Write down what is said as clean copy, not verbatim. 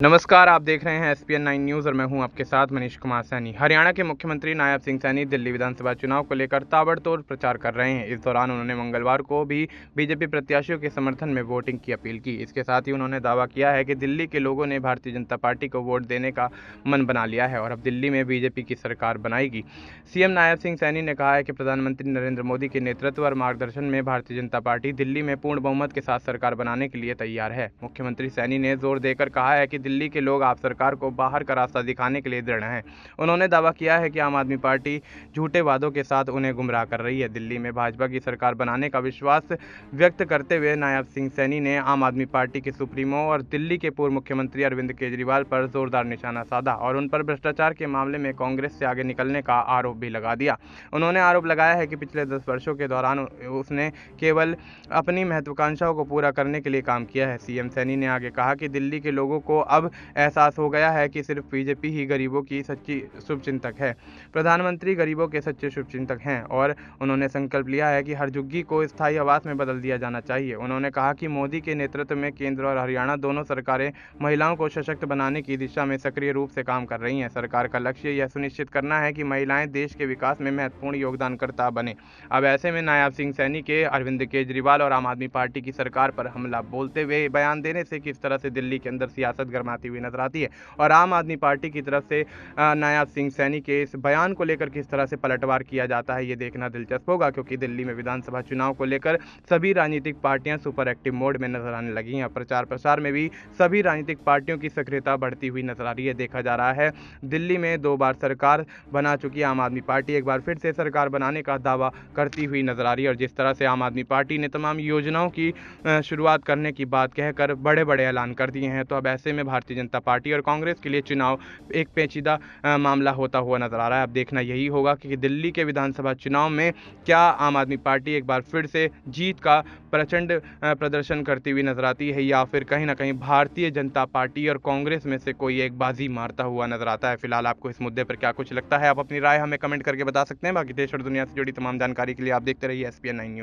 नमस्कार, आप देख रहे हैं एसपीएन 9 न्यूज़ और मैं हूं आपके साथ मनीष कुमार सैनी। हरियाणा के मुख्यमंत्री नायब सिंह सैनी दिल्ली विधानसभा चुनाव को लेकर ताबड़तोड़ प्रचार कर रहे हैं। इस दौरान उन्होंने मंगलवार को भी बीजेपी प्रत्याशियों के समर्थन में वोटिंग की अपील की। इसके साथ ही उन्होंने दावा किया है कि दिल्ली के लोगों ने भारतीय जनता पार्टी को वोट देने का मन बना लिया है और अब दिल्ली में बीजेपी की सरकार बनाएगी। सीएम नायब सिंह सैनी ने कहा है कि प्रधानमंत्री नरेंद्र मोदी के नेतृत्व और मार्गदर्शन में भारतीय जनता पार्टी दिल्ली में पूर्ण बहुमत के साथ सरकार बनाने के लिए तैयार है। मुख्यमंत्री सैनी ने जोर देकर कहा है कि दिल्ली के लोग आप सरकार को बाहर का रास्ता दिखाने के लिए दृढ़ हैं। उन्होंने दावा किया है कि आम आदमी पार्टी झूठे वादों के साथ उन्हें गुमराह कर रही है। दिल्ली में भाजपा की सरकार बनाने का विश्वास व्यक्त करते हुए नायब सिंह सैनी ने आम आदमी पार्टी के सुप्रीमो और दिल्ली के पूर्व मुख्यमंत्री अरविंद केजरीवाल पर जोरदार निशाना साधा और उन पर भ्रष्टाचार के मामले में कांग्रेस से आगे निकलने का आरोप भी लगा दिया। उन्होंने आरोप लगाया है कि पिछले 10 वर्षों के दौरान उसने केवल अपनी महत्वाकांक्षाओं को पूरा करने के लिए काम किया है। सीएम सैनी ने आगे कहा कि दिल्ली के लोगों को अब एहसास हो गया है कि सिर्फ बीजेपी ही गरीबों की सच्ची शुभचिंतक है। प्रधानमंत्री गरीबों के सच्चे शुभचिंतक हैं और उन्होंने संकल्प लिया है कि हर झुग्गी को स्थायी आवास में बदल दिया जाना चाहिए। उन्होंने कहा कि मोदी के नेतृत्व में केंद्र और हरियाणा दोनों सरकारें महिलाओं को सशक्त बनाने की दिशा में सक्रिय रूप से काम कर रही हैं। सरकार का लक्ष्य यह सुनिश्चित करना है कि महिलाएं देश के विकास में महत्वपूर्ण योगदानकर्ता बने। अब ऐसे में नायब सिंह सैनी के अरविंद केजरीवाल और आम आदमी पार्टी की सरकार पर हमला बोलते हुए बयान देने से किस तरह से दिल्ली के अंदर सियासत गरमाती हुई नजर आती है और आम आदमी पार्टी की तरफ से नायब सिंह सैनी के इस बयान को लेकर किस तरह से पलटवार किया जाता है, ये देखना दिलचस्प होगा, क्योंकि दिल्ली में विधानसभा चुनाव को लेकर सभी राजनीतिक पार्टियां सुपर एक्टिव मोड में नजर आने लगी हैं। प्रचार प्रसार में भी सभी राजनीतिक पार्टियों की सक्रियता बढ़ती हुई नजर आ रही है। देखा जा रहा है दिल्ली में 2 बार सरकार बना चुकी आम आदमी पार्टी एक बार फिर से सरकार बनाने का दावा करती हुई नजर आ रही है और जिस तरह से आम आदमी पार्टी ने तमाम योजनाओं की शुरुआत करने की बात कहकर बड़े बड़े ऐलान कर दिए हैं, तो अब ऐसे में भारतीय जनता पार्टी और कांग्रेस के लिए चुनाव एक पेचीदा मामला होता हुआ नजर आ रहा है। अब देखना यही होगा कि दिल्ली के विधानसभा चुनाव में क्या आम आदमी पार्टी एक बार फिर से जीत का प्रचंड प्रदर्शन करती हुई नजर आती है या फिर कहीं ना कहीं भारतीय जनता पार्टी और कांग्रेस में से कोई एक बाजी मारता हुआ नजर आता है। फिलहाल आपको इस मुद्दे पर क्या कुछ लगता है, आप अपनी राय हमें कमेंट करके बता सकते हैं। बाकी देश और दुनिया से जुड़ी तमाम जानकारी के लिए आप देखते रहिए एसपीएन 9 न्यूज़।